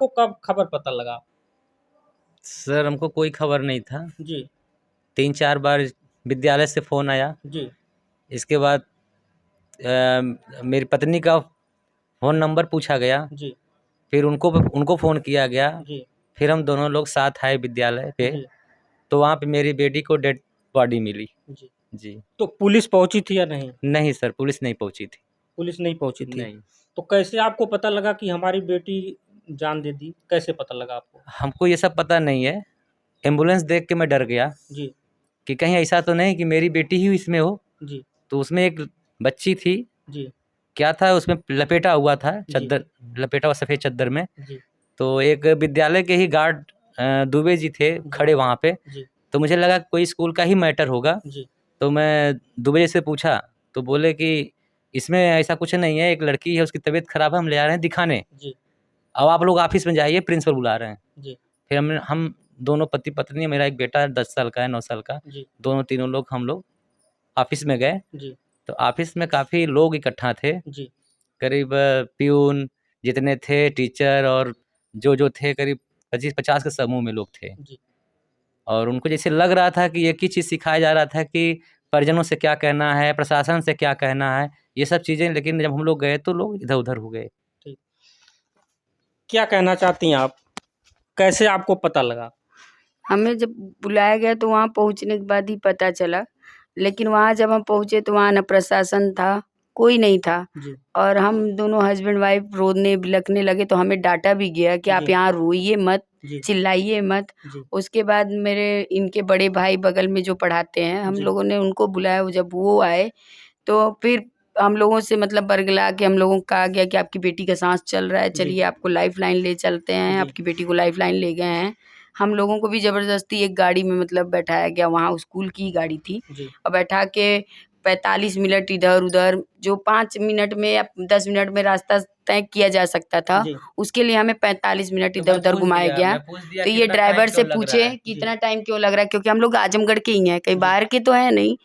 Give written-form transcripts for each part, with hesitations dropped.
को कब खबर पता लगा? सर हमको कोई खबर नहीं था। जी 3-4 बार विद्यालय से फ़ोन आया। जी इसके बाद मेरी पत्नी का फ़ोन नंबर पूछा गया, जी फिर उनको फ़ोन किया गया। जी फिर हम दोनों लोग साथ आए विद्यालय पे, जी तो वहाँ पे मेरी बेटी को डेड बॉडी मिली। जी। जी। तो पुलिस पहुंची थी या नहीं? नहीं सर, पुलिस नहीं पहुँची थी। पुलिस नहीं पहुंची थी। नहीं, तो कैसे आपको पता लगा कि हमारी बेटी जान दे दी? कैसे पता लगा आपको? हमको ये सब पता नहीं है। एम्बुलेंस देख के मैं डर गया जी कि कहीं ऐसा तो नहीं कि मेरी बेटी ही इसमें हो। जी तो उसमें एक बच्ची थी, जी क्या था उसमें लपेटा हुआ था, जी चद्दर लपेटा हुआ सफ़ेद चद्दर में। जी तो एक विद्यालय के ही गार्ड दुबे जी थे जी खड़े वहाँ पे। जी तो मुझे लगा कोई स्कूल का ही मैटर होगा। जी तो मैं दुबे जी से पूछा, तो बोले कि इसमें ऐसा कुछ नहीं है, एक लड़की है उसकी तबीयत ख़राब है, हम ले आ रहे हैं दिखाने। जी अब आप लोग ऑफिस में जाइए, प्रिंसिपल बुला रहे हैं। जी फिर हम दोनों पति पत्नी, मेरा एक बेटा 10 साल का है, 9 साल का, जी दोनों तीनों लोग हम लोग ऑफिस में गए। जी तो ऑफिस में काफ़ी लोग इकट्ठा थे, जी करीब प्यून जितने थे, टीचर और जो थे, करीब 25-50 के समूह में लोग थे। जी और उनको जैसे लग रहा था कि एक ही चीज़ सिखाया जा रहा था कि परिजनों से क्या कहना है, प्रशासन से क्या कहना है, ये सब चीज़ें। लेकिन जब हम लोग गए तो लोग इधर-उधर हो गए। ठीक। क्या कहना चाहती हैं आप? कैसे आपको पता लगा? हमें जब बुलाया गया तो वहाँ पहुँचने के बाद ही पता चला, लेकिन वहाँ जब हम पहुँचे तो वहाँ न प्रशासन था, कोई नहीं था। जी और हम दोनों हस्बैंड वाइफ रोने बिलखने लगे, तो हमें डांटा भी गया कि आप जी यहाँ रोइए मत, जी चिल्लाइए मत। जी उसके बाद मेरे इनके बड़े भाई बगल में जो पढ़ाते हैं, हम जी लोगों ने उनको बुलाया। जब वो आए तो फिर हम लोगों से मतलब बरगला के हम लोगों को कहा गया कि आपकी बेटी का सांस चल रहा है, जी चलिए आपको लाइफ लाइन ले चलते हैं। जी आपकी बेटी को लाइफ लाइन ले गए हैं। हम लोगों को भी ज़बरदस्ती एक गाड़ी में मतलब बैठाया गया, वहाँ स्कूल की गाड़ी थी, जी और बैठा के 45 मिनट इधर-उधर, जो 5 मिनट में या 10 मिनट में रास्ता तय किया जा सकता था, जी उसके लिए हमें 45 मिनट तो मैं इधर-उधर पूछ घुमाया दिया गया। मैं पूछ दिया तो ये कितना टाइम ड्राइवर से क्यों लग रहा पूछे है? कि जी इतना टाइम क्यों लग रहा है, क्योंकि हम लोग आजमगढ़ के ही हैं, कहीं जी बाहर के तो हैं नहीं।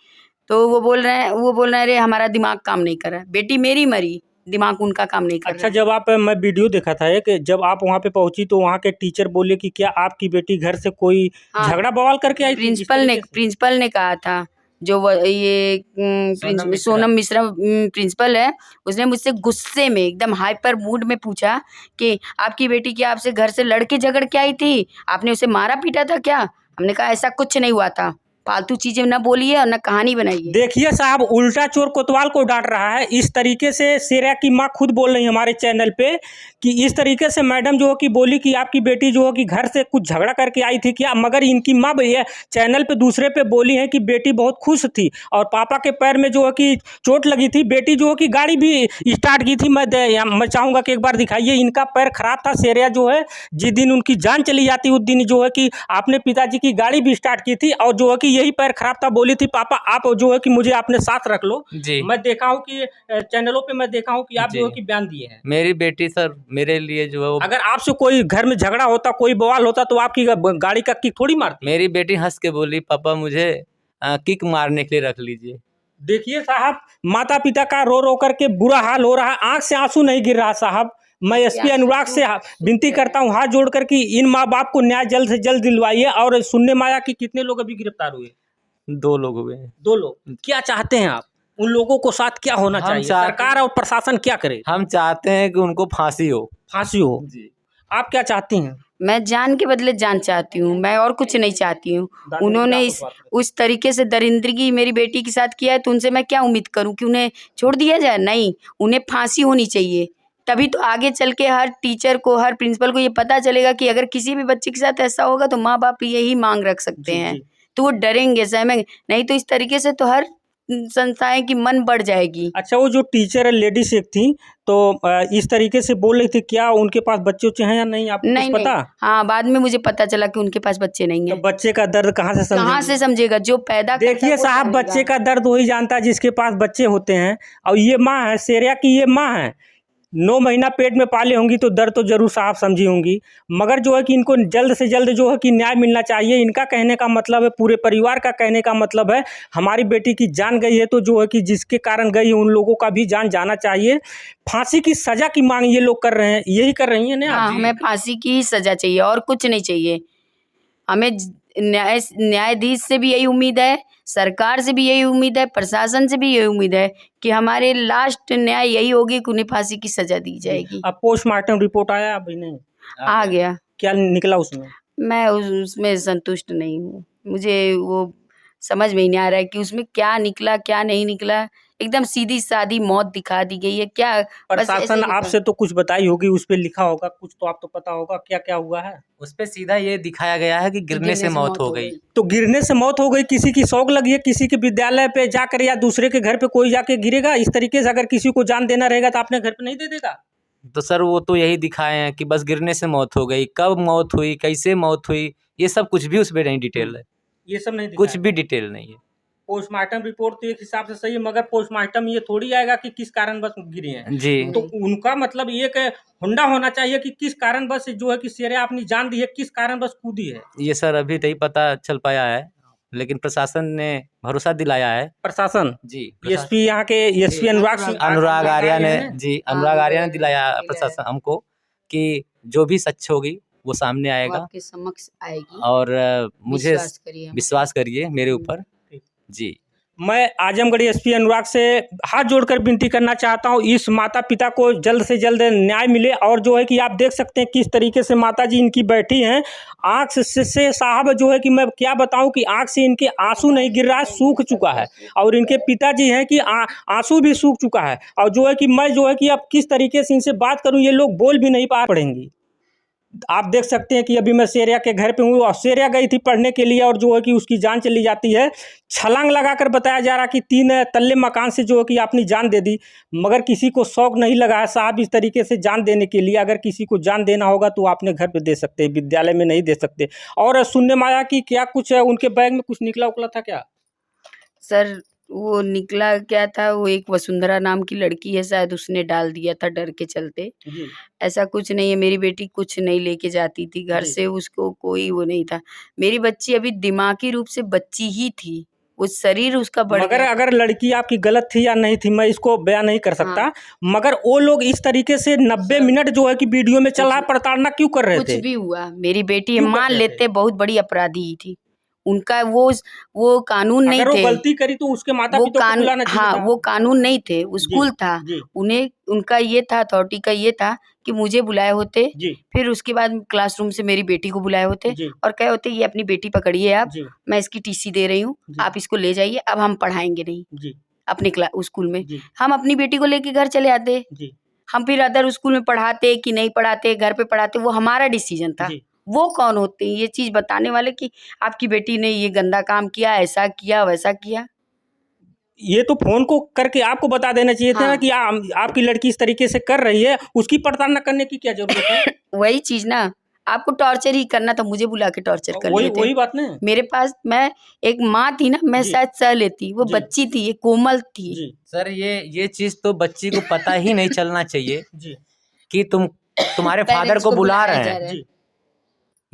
तो वो बोल रहे हैं अरे हमारा दिमाग काम नहीं कर रहा है, बेटी मेरी मरी, दिमाग उनका काम नहीं कर रहा अच्छा, है। जब आप मैं वीडियो देखा था एक, जब आप वहाँ पे पहुँची तो वहाँ के टीचर बोले कि क्या आपकी बेटी घर से कोई हाँ, झगड़ा बवाल करके आई थी इस तरीके से? प्रिंसिपल ने कहा था, जो ये सोनम मिश्रा। सोनम मिश्रा प्रिंसिपल है, उसने मुझसे गुस्से में एकदम हाइपर मूड में पूछा कि आपकी बेटी क्या आपसे घर से लड़ के झगड़ के आई थी, आपने उसे मारा पीटा था क्या? हमने कहा ऐसा कुछ नहीं हुआ था, फालतू चीजें न बोलिए और न कहानी बनाइए। देखिए साहब, उल्टा चोर कोतवाल को डांट रहा है। इस तरीके से शेरा की माँ खुद बोल रही है हमारे चैनल पे कि इस तरीके से मैडम जो है कि बोली कि आपकी बेटी जो है कि घर से कुछ झगड़ा करके आई थी क्या, मगर इनकी माँ भैया चैनल पे दूसरे पे बोली है कि बेटी बहुत खुश थी और पापा के पैर में जो है कि चोट लगी थी। बेटी जो है कि गाड़ी भी स्टार्ट की थी। मैं चाहूँगा कि एक बार दिखाइए, इनका पैर खराब था। शेरा जो है, जिस दिन उनकी जान चली जाती उस दिन जो है कि आपने पिताजी की गाड़ी भी स्टार्ट की थी और जो है कि यही पैर खराब था। बोली थी पापा आप जो है कि मुझे अपने साथ रख लो। जी। मैं देखा हूँ कि चैनलों पे मैं देखा हूँ कि आप जो है जी। कि बयान दिए हैं। मेरी बेटी सर मेरे लिए जो है वो, अगर आपसे कोई घर में झगड़ा होता, कोई बवाल होता तो आपकी गाड़ी का किक थोड़ी मारती। मेरी बेटी हंस के बोली पापा मुझे किक मारने के लिए रख लीजिए। देखिए साहब, माता पिता का रो रो करके बुरा हाल हो रहा है, आंख से आंसू नहीं गिर रहा साहब। मैं एसपी अनुराग से विनती करता हूँ, हाथ जोड़ कर कि इन माँ बाप को न्याय जल्द से जल्द दिलवाइए। और सुनने में आया कि कितने लोग अभी गिरफ्तार हुए? 2 लोग हुए हैं। 2 लोग। क्या चाहते हैं आप? उन लोगों को साथ क्या होना हम चाहिए? चाहते- सरकार और प्रशासन क्या करे? हम चाहते हैं कि उनको फांसी हो। फांसी हो। जी। आप क्या चाहती हैं? मैं जान के बदले जान चाहती हूँ, मैं और कुछ नहीं चाहती हूँ। उन्होंने उस तरीके से दरिंदगी मेरी बेटी के साथ किया है, तो उनसे मैं क्या उम्मीद करूँ कि उन्हें छोड़ दिया जाए? नहीं, उन्हें फांसी होनी चाहिए। तभी तो आगे चल के हर टीचर को, हर प्रिंसिपल को ये पता चलेगा कि अगर किसी भी बच्चे के साथ ऐसा होगा तो माँ बाप यही मांग रख सकते हैं। तो वो डरेंगे, सहमेंगे नहीं। तो इस तरीके से तो हर संस्थाएं की मन बढ़ जाएगी। अच्छा, वो जो टीचर है लेडीज एक थी, तो इस तरीके से बोल रही थी, क्या उनके पास बच्चे उच्चे हैं या नहीं, आपको नहीं कुछ पता? हाँ, बाद में मुझे पता चला कि उनके पास बच्चे नहीं तो हैं। बच्चे का दर्द कहाँ से कहाँ से समझेगा? जो पैदा करता है देखिए वो साहब, जानेगा। बच्चे का दर्द वही जानता है जिसके पास बच्चे होते हैं। और ये माँ है, शेरिया की ये माँ है, 9 महीना पेट में पाले होंगी तो दर्द तो जरूर साहब समझी होंगी, मगर जो है कि इनको जल्द से जल्द जो है कि न्याय मिलना चाहिए। इनका कहने का मतलब है, पूरे परिवार का कहने का मतलब है, हमारी बेटी की जान गई है तो जो है कि जिसके कारण गई है उन लोगों का भी जान जाना चाहिए। फांसी की सजा की मांग ये लोग कर रहे हैं, यही कर रही हैं ना? हाँ, हमें फांसी की ही सजा चाहिए और कुछ नहीं चाहिए। हमें न्यायाधीश से भी यही उम्मीद है, सरकार से भी यही उम्मीद है, प्रशासन से भी यही उम्मीद है कि हमारे लास्ट न्याय यही होगी कि उन्हें फांसी की सजा दी जाएगी। अब पोस्टमार्टम रिपोर्ट आया अभी नहीं? आ गया। क्या निकला उसमें? मैं उसमें संतुष्ट नहीं हूँ। मुझे वो समझ में ही नहीं आ रहा है कि उसमें क्या निकला क्या नहीं निकला। एकदम सीधी सादी मौत दिखा दी गई है। क्या प्रशासन आपसे तो कुछ बताई होगी, उस पे लिखा होगा कुछ तो आपको पता होगा क्या क्या हुआ है? उस पे सीधा ये दिखाया गया है कि गिरने से मौत हो गई। तो गिरने से मौत हो गई, किसी की शौक लगी है, किसी के विद्यालय पे जाकर या दूसरे के घर पे कोई जाके गिरेगा? इस तरीके से अगर किसी को जान देना रहेगा तो अपने घर पे नहीं दे देगा? तो सर वो तो यही दिखाए हैं कि बस गिरने से मौत हो गई, कब मौत हुई, कैसे मौत हुई, ये सब कुछ भी उसमें नहीं डिटेल है। ये सब नहीं कुछ भी डिटेल नहीं है। पोस्टमार्टम रिपोर्ट तो एक हिसाब से सही है, मगर पोस्टमार्टम ये थोड़ी आएगा कि किस कारण बस गिरे हैं। जी। तो उनका मतलब ये कि हुंडा होना चाहिए कि किस कारण बस जो है कि शेरे अपनी जान दी है, किस कारण बस कूदी है। ये सर अभी नहीं पता चल पाया है, लेकिन प्रशासन ने भरोसा दिलाया है। प्रशासन जी, एसपी यहाँ के एसपी अनुराग आर्या ने जी अनुराग आर्या ने दिलाया प्रशासन हमको कि जो भी सच होगी वो सामने आएगा, आपके समक्ष आएगी और मुझे विश्वास करिए मेरे ऊपर। जी, मैं आजमगढ़ एसपी अनुराग से हाथ जोड़कर विनती करना चाहता हूं, इस माता पिता को जल्द से जल्द न्याय मिले। और जो है कि आप देख सकते हैं किस तरीके से माता जी इनकी बैठी हैं, आँख से साहब जो है कि मैं क्या बताऊं कि आँख से इनके आंसू नहीं गिर रहा है, सूख चुका है। और इनके पिताजी हैं कि आंसू भी सूख चुका है। और जो है कि मैं जो है कि अब किस तरीके से इनसे बात करूँ, ये लोग बोल भी नहीं पा पड़ेंगी। आप देख सकते हैं कि अभी मैं शेरिया के घर पे हूँ और शेरिया गई थी पढ़ने के लिए, और जो है कि उसकी जान चली जाती है। छलांग लगाकर बताया जा रहा कि 3 तल्ले मकान से जो है कि अपनी जान दे दी, मगर किसी को शौक नहीं लगा है साहब इस तरीके से जान देने के लिए। अगर किसी को जान देना होगा तो अपने घर पे दे सकते हैं, विद्यालय में नहीं दे सकते। और सुनने में आया कि क्या कुछ उनके बैग में कुछ निकला उकला था क्या? सर वो निकला क्या था, वो एक वसुंधरा नाम की लड़की है, शायद उसने डाल दिया था डर के चलते। ऐसा कुछ नहीं है, मेरी बेटी कुछ नहीं लेके जाती थी घर से, उसको कोई वो नहीं था। मेरी बच्ची अभी दिमागी रूप से बच्ची ही थी, वो शरीर उसका बढ़ मगर गया। अगर लड़की आपकी गलत थी या नहीं थी मैं इसको बयान नहीं कर सकता। मगर वो लोग इस तरीके से 90 मिनट जो है कि वीडियो में चला है, प्रताड़ना क्यों कर रहे थे? कुछ भी हुआ, मेरी बेटी मान लेते बहुत बड़ी अपराधी ही थी। उनका वो कानून नहीं थे। अगर वो गलती करी तो उसके माता पिता को बुलाना चाहिए था। वो कानून नहीं थे, वो स्कूल था। उन्हें उनका ये था, अथॉरिटी का ये था कि मुझे बुलाए होते, फिर उसके बाद क्लासरूम से मेरी बेटी को बुलाए होते और कहे होते ये अपनी बेटी पकड़िए आप, मैं इसकी टीसी दे रही हूँ, आप इसको ले जाइए, अब हम पढ़ाएंगे नहीं अपने स्कूल में। हम अपनी बेटी को लेके घर चले आते, हम फिर अदर स्कूल में पढ़ाते कि नहीं पढ़ाते, घर पे पढ़ाते, वो हमारा डिसीजन था। वो कौन होते हैं ये चीज बताने वाले कि आपकी बेटी ने ये गंदा काम किया, ऐसा किया, वैसा किया? ये तो फोन को करके आपको बता देना चाहिए था ना कि आपकी लड़की इस तरीके से कर रही है, उसकी प्रताड़ना करने की क्या जरूरत है? वही चीज ना, आपको टॉर्चर ही करना था, मुझे बुला के टॉर्चर कर लेते। वही बात ना। मेरे पास मैं एक माँ थी ना, मैं शायद सह लेती, वो बच्ची थी, ये कोमल थी। सर ये चीज तो बच्ची को पता ही नहीं चलना चाहिए कि तुम्हारे फादर को बुला रहे हैं।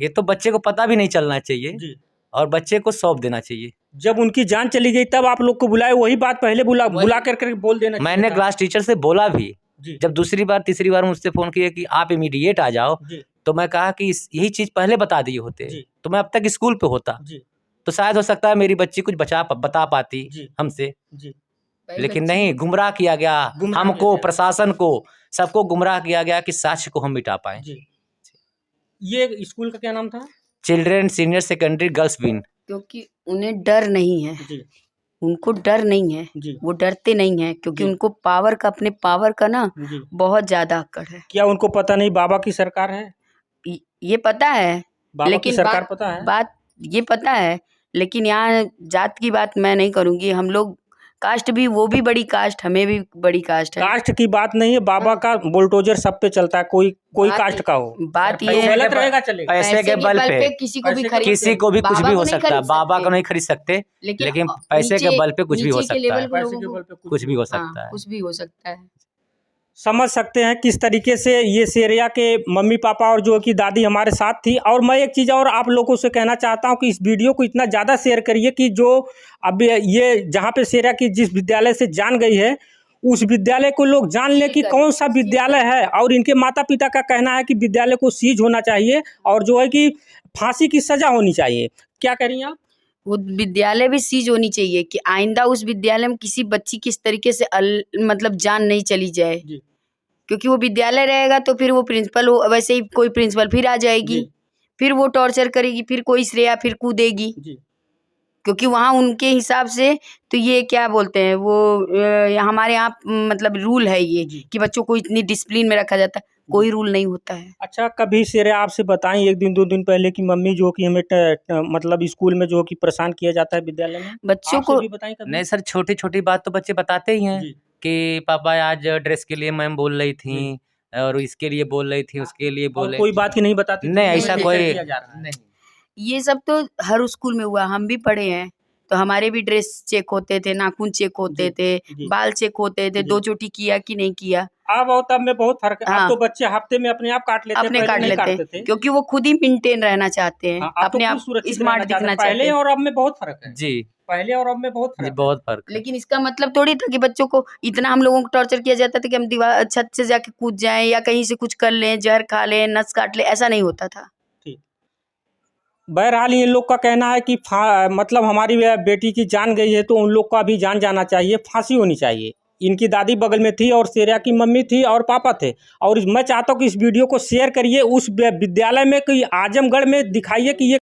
ये तो बच्चे को पता भी नहीं चलना चाहिए और बच्चे को सौंप देना चाहिए। जब उनकी जान चली गई तब आप लोग को बुलाए, वही बात पहले बुला कर बोल देना चाहिए। मैंने क्लास टीचर से बोला भी, जब दूसरी बार तीसरी बार मुझसे फोन किया कि आप इमीडिएट आ जाओ, तो मैं कहा कि यही चीज पहले बता दिए होते तो मैं अब तक स्कूल पे होता, तो शायद हो सकता है मेरी बच्ची कुछ बता पाती हमसे। लेकिन नहीं, गुमराह किया गया हमको, प्रशासन को, सबको गुमराह किया गया कि साक्ष्य को हम मिटा पाए। ये स्कूल का क्या नाम था? Children senior secondary girls wing. क्योंकि उन्हें डर नहीं है, उनको डर नहीं है, वो डरते नहीं है, क्योंकि उनको पावर का, अपने पावर का ना बहुत ज्यादा अक्कड़ है। क्या उनको पता नहीं बाबा की सरकार है? ये पता है, लेकिन सरकार पता है, बात ये पता है, लेकिन यहाँ जात की बात मैं नहीं करूँगी। हम लोग कास्ट भी, वो भी बड़ी कास्ट, हमें भी बड़ी कास्ट है। कास्ट की बात नहीं है, बाबा का बुलडोजर सब पे चलता है, कोई कास्ट का हो। बात ये गलत रहेगा चलेगा। पैसे के बल पे किसी को भी कुछ भी हो सकता है। बाबा को नहीं खरीद सकते, लेकिन पैसे के बल पे कुछ भी हो सकता है। कुछ भी हो सकता है। समझ सकते हैं किस तरीके से ये सेरिया के मम्मी पापा और जो कि दादी हमारे साथ थी। और मैं एक चीज़ और आप लोगों से कहना चाहता हूं कि इस वीडियो को इतना ज़्यादा शेयर करिए कि जो अब ये जहां पे सेरिया की जिस विद्यालय से जान गई है उस विद्यालय को लोग जान लें कि कौन सा विद्यालय है। और इनके माता पिता का कहना है कि विद्यालय को सीज होना चाहिए और जो है कि फांसी की सज़ा होनी चाहिए। क्या करेंगे आप? वो विद्यालय भी सीज होनी चाहिए कि आइंदा उस विद्यालय में किसी बच्ची किस तरीके से मतलब जान नहीं चली जाए। क्योंकि वो विद्यालय रहेगा तो फिर वो प्रिंसिपल वैसे ही कोई प्रिंसिपल फिर आ जाएगी, फिर वो टॉर्चर करेगी, फिर कोई श्रेया फिर कूदेगी। क्योंकि वहाँ उनके हिसाब से तो ये क्या बोलते हैं वो हमारे यहाँ मतलब रूल है ये कि बच्चों को इतनी डिसिप्लिन में रखा जाता है, कोई रूल नहीं होता है। अच्छा, कभी सेरिया आपसे बताएं एक दिन 2 दिन पहले कि मम्मी जो कि हमें मतलब स्कूल में जो कि परेशान किया जाता है विद्यालय में, बच्चों को भी बताएं कभी? नहीं सर, छोटी छोटी बात तो बच्चे बताते ही हैं कि पापा आज ड्रेस के लिए मैम बोल रही थी और इसके लिए बोल रही थी, उसके लिए बोल रही थी। कोई बात ही नहीं बताती? नहीं, ऐसा कोई नहीं। ये सब तो हर स्कूल में हुआ, हम भी पढ़े हैं तो हमारे भी ड्रेस चेक होते थे, नाखून चेक होते थे, बाल चेक होते थे, 2 चोटी किया कि नहीं किया। अब और तब में बहुत फर्क है। हाँ। अब तो बच्चे हफ्ते में अपने आप काट लेते हैं, अपने काट लेते हैं क्योंकि वो खुद ही मेंटेन रहना चाहते हैं। हाँ, अपने आप स्मार्ट दिखना चाहते हैं। पहले और अब में बहुत फर्क है जी, पहले और अब में बहुत फर्क जी बहुत फर्क है। लेकिन इसका मतलब थोड़ी था कि बच्चों को इतना हम लोगों को टॉर्चर किया जाता था कि हम दीवार छत से जाके कूद जाएं या कहीं से कुछ कर लें, जहर खा लें, नस काट लें, ऐसा नहीं होता था। बहरहाल इन लोग का कहना है कि मतलब हमारी बेटी की जान गई है तो उन लोग का भी जान जाना चाहिए, फांसी होनी चाहिए। इनकी दादी बगल में थी और सेरिया की मम्मी थी और पापा थे। और मैं चाहता हूँ कि इस वीडियो को शेयर करिए, उस विद्यालय में कि आजमगढ़ में दिखाइए कि ये